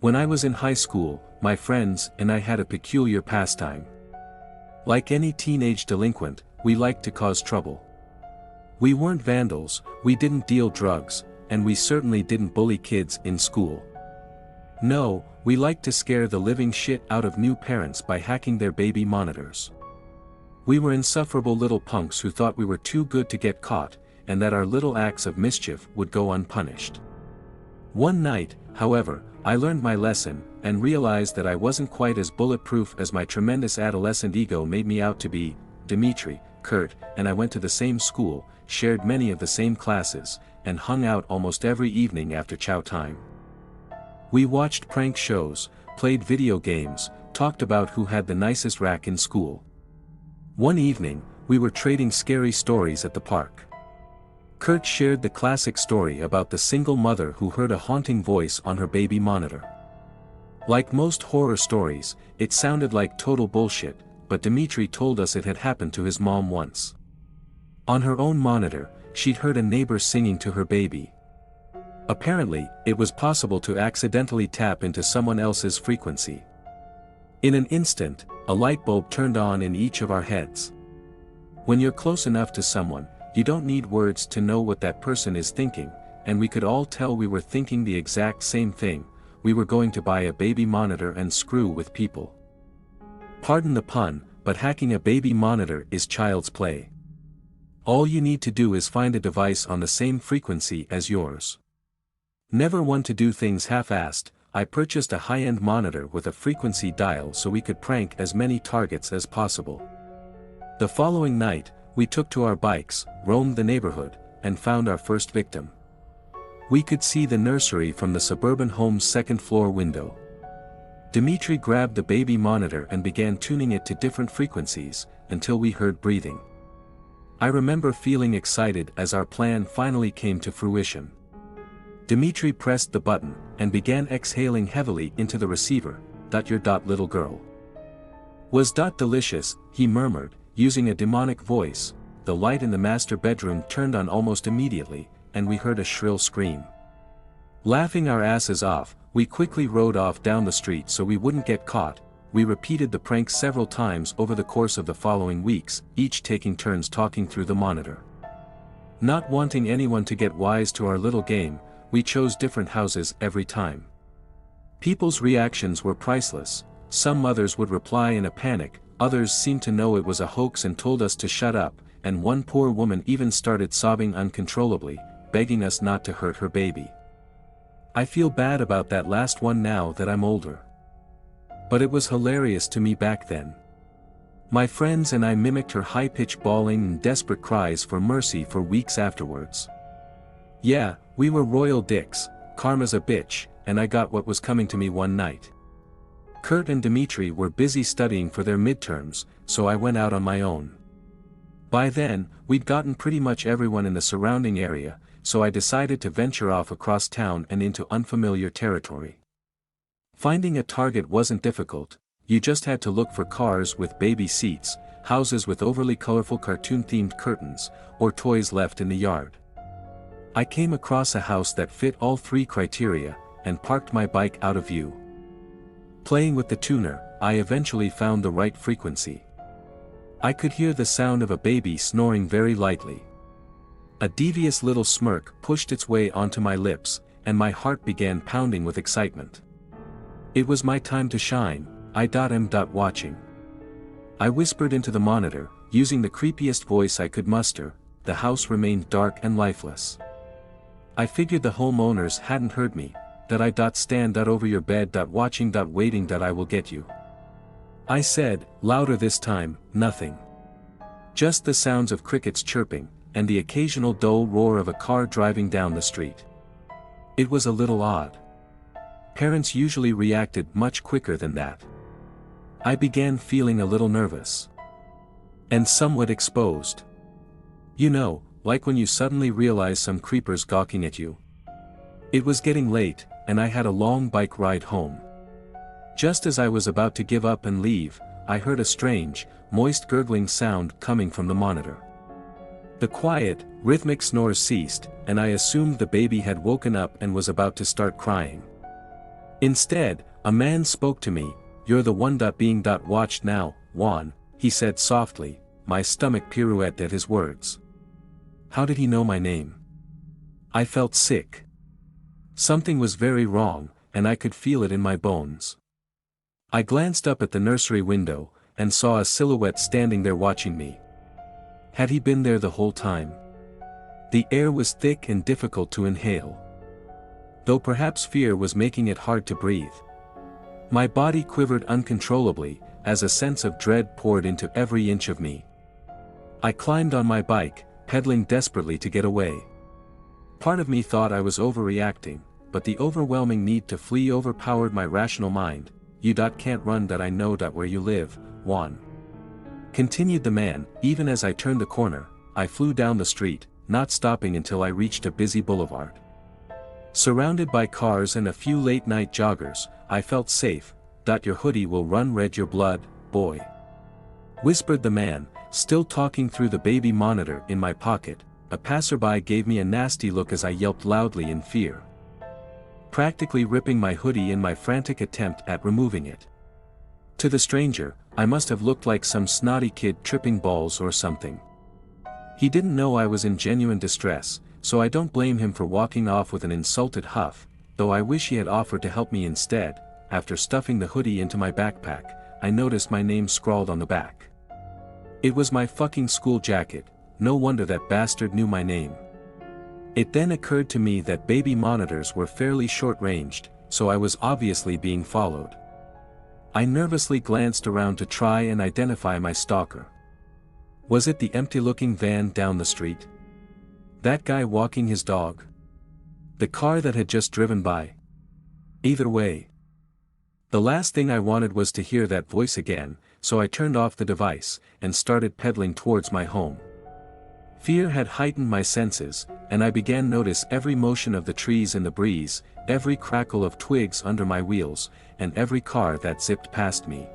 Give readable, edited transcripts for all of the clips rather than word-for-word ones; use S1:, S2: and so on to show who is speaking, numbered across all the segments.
S1: When I was in high school, my friends and I had a peculiar pastime. Like any teenage delinquent, we liked to cause trouble. We weren't vandals, we didn't deal drugs, and we certainly didn't bully kids in school. No, we liked to scare the living shit out of new parents by hacking their baby monitors. We were insufferable little punks who thought we were too good to get caught, and that our little acts of mischief would go unpunished. One night, however, I learned my lesson, and realized that I wasn't quite as bulletproof as my tremendous adolescent ego made me out to be. Dimitri, Kurt, and I went to the same school, shared many of the same classes, and hung out almost every evening after chow time. We watched prank shows, played video games, talked about who had the nicest rack in school. One evening, we were trading scary stories at the park. Kurt shared the classic story about the single mother who heard a haunting voice on her baby monitor. Like most horror stories, it sounded like total bullshit, but Dimitri told us it had happened to his mom once. On her own monitor, she'd heard a neighbor singing to her baby. Apparently, it was possible to accidentally tap into someone else's frequency. In an instant, a light bulb turned on in each of our heads. When you're close enough to someone, you don't need words to know what that person is thinking, and we could all tell we were thinking the exact same thing. We were going to buy a baby monitor and screw with people. Pardon the pun, but hacking a baby monitor is child's play. All you need to do is find a device on the same frequency as yours. Never one to do things half-assed, I purchased a high-end monitor with a frequency dial so we could prank as many targets as possible. The following night, we took to our bikes, roamed the neighborhood, and found our first victim. We could see the nursery from the suburban home's second-floor window. Dimitri grabbed the baby monitor and began tuning it to different frequencies, until we heard breathing. I remember feeling excited as our plan finally came to fruition. Dimitri pressed the button, and began exhaling heavily into the receiver. Your little girl. Was delicious, he murmured, using a demonic voice. The light in the master bedroom turned on almost immediately, and we heard a shrill scream. Laughing our asses off, we quickly rode off down the street so we wouldn't get caught. We repeated the prank several times over the course of the following weeks, each taking turns talking through the monitor. Not wanting anyone to get wise to our little game, we chose different houses every time. People's reactions were priceless. Some mothers would reply in a panic, others seemed to know it was a hoax and told us to shut up, and one poor woman even started sobbing uncontrollably, begging us not to hurt her baby. I feel bad about that last one now that I'm older. But it was hilarious to me back then. My friends and I mimicked her high-pitched bawling and desperate cries for mercy for weeks afterwards. Yeah, we were royal dicks, karma's a bitch, and I got what was coming to me one night. Kurt and Dimitri were busy studying for their midterms, so I went out on my own. By then, we'd gotten pretty much everyone in the surrounding area, so I decided to venture off across town and into unfamiliar territory. Finding a target wasn't difficult. You just had to look for cars with baby seats, houses with overly colorful cartoon-themed curtains, or toys left in the yard. I came across a house that fit all three criteria, and parked my bike out of view. Playing with the tuner, I eventually found the right frequency. I could hear the sound of a baby snoring very lightly. A devious little smirk pushed its way onto my lips, and my heart began pounding with excitement. It was my time to shine. I'm watching. I whispered into the monitor, using the creepiest voice I could muster. The house remained dark and lifeless. I figured the homeowners hadn't heard me. Stand over your bed. Watching. Waiting. I will get you. I said, louder this time. Nothing. Just the sounds of crickets chirping, and the occasional dull roar of a car driving down the street. It was a little odd. Parents usually reacted much quicker than that. I began feeling a little nervous. And somewhat exposed. You know, like when you suddenly realize some creeper's gawking at you. It was getting late, and I had a long bike ride home. Just as I was about to give up and leave, I heard a strange, moist gurgling sound coming from the monitor. The quiet, rhythmic snores ceased, and I assumed the baby had woken up and was about to start crying. Instead, a man spoke to me. "You're the one being watched now, Juan," he said softly. My stomach pirouetted at his words. How did he know my name? I felt sick. Something was very wrong, and I could feel it in my bones. I glanced up at the nursery window, and saw a silhouette standing there watching me. Had he been there the whole time? The air was thick and difficult to inhale. Though perhaps fear was making it hard to breathe. My body quivered uncontrollably, as a sense of dread poured into every inch of me. I climbed on my bike, pedaling desperately to get away. Part of me thought I was overreacting, but the overwhelming need to flee overpowered my rational mind. "You can't run I know where you live, Juan," continued the man. Even as I turned the corner, I flew down the street, not stopping until I reached a busy boulevard. Surrounded by cars and a few late-night joggers, I felt safe. "Your hoodie will run red your blood, boy," whispered the man, still talking through the baby monitor in my pocket. A passerby gave me a nasty look as I yelped loudly in fear, practically ripping my hoodie in my frantic attempt at removing it. To the stranger, I must have looked like some snotty kid tripping balls or something. He didn't know I was in genuine distress, so I don't blame him for walking off with an insulted huff, though I wish he had offered to help me instead. After stuffing the hoodie into my backpack, I noticed my name scrawled on the back. It was my fucking school jacket. No wonder that bastard knew my name. It then occurred to me that baby monitors were fairly short-ranged, so I was obviously being followed. I nervously glanced around to try and identify my stalker. Was it the empty-looking van down the street? That guy walking his dog? The car that had just driven by? Either way. The last thing I wanted was to hear that voice again, so I turned off the device, and started pedaling towards my home. Fear had heightened my senses, and I began to notice every motion of the trees in the breeze, every crackle of twigs under my wheels, and every car that zipped past me.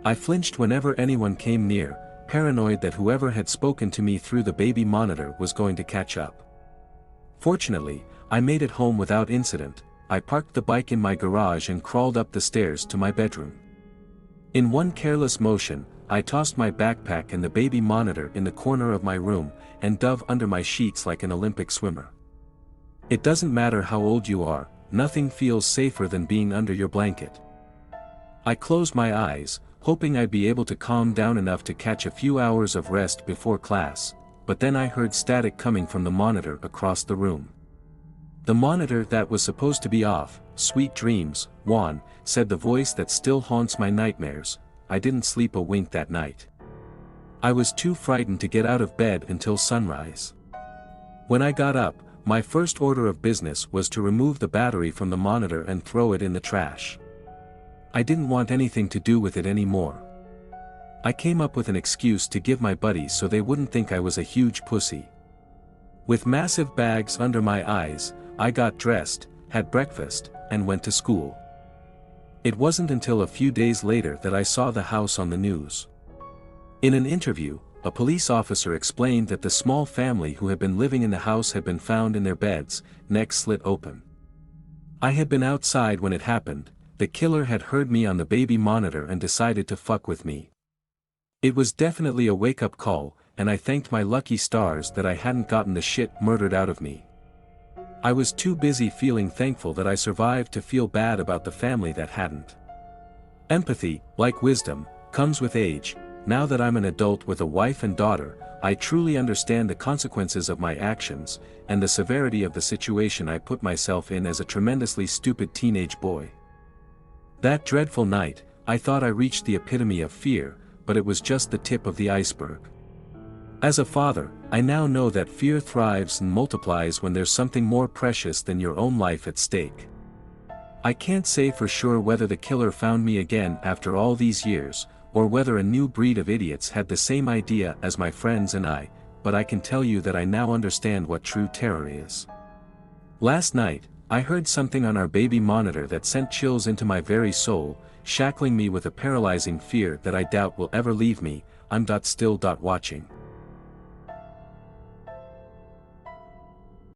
S1: I flinched whenever anyone came near, paranoid that whoever had spoken to me through the baby monitor was going to catch up. Fortunately, I made it home without incident. I parked the bike in my garage and crawled up the stairs to my bedroom. In one careless motion, I tossed my backpack and the baby monitor in the corner of my room, and dove under my sheets like an Olympic swimmer. It doesn't matter how old you are, nothing feels safer than being under your blanket. I closed my eyes, hoping I'd be able to calm down enough to catch a few hours of rest before class, but then I heard static coming from the monitor across the room. The monitor that was supposed to be off. "Sweet dreams, Juan," said the voice that still haunts my nightmares. I didn't sleep a wink that night. I was too frightened to get out of bed until sunrise. When I got up, my first order of business was to remove the battery from the monitor and throw it in the trash. I didn't want anything to do with it anymore. I came up with an excuse to give my buddies so they wouldn't think I was a huge pussy. With massive bags under my eyes, I got dressed, had breakfast, and went to school. It wasn't until a few days later that I saw the house on the news. In an interview, a police officer explained that the small family who had been living in the house had been found in their beds, necks slit open. I had been outside when it happened. The killer had heard me on the baby monitor and decided to fuck with me. It was definitely a wake-up call, and I thanked my lucky stars that I hadn't gotten the shit murdered out of me. I was too busy feeling thankful that I survived to feel bad about the family that hadn't. Empathy, like wisdom, comes with age. Now that I'm an adult with a wife and daughter, I truly understand the consequences of my actions, and the severity of the situation I put myself in as a tremendously stupid teenage boy. That dreadful night, I thought I reached the epitome of fear, but it was just the tip of the iceberg. As a father, I now know that fear thrives and multiplies when there's something more precious than your own life at stake. I can't say for sure whether the killer found me again after all these years, or whether a new breed of idiots had the same idea as my friends and I, but I can tell you that I now understand what true terror is. Last night, I heard something on our baby monitor that sent chills into my very soul, shackling me with a paralyzing fear that I doubt will ever leave me. I'm still watching.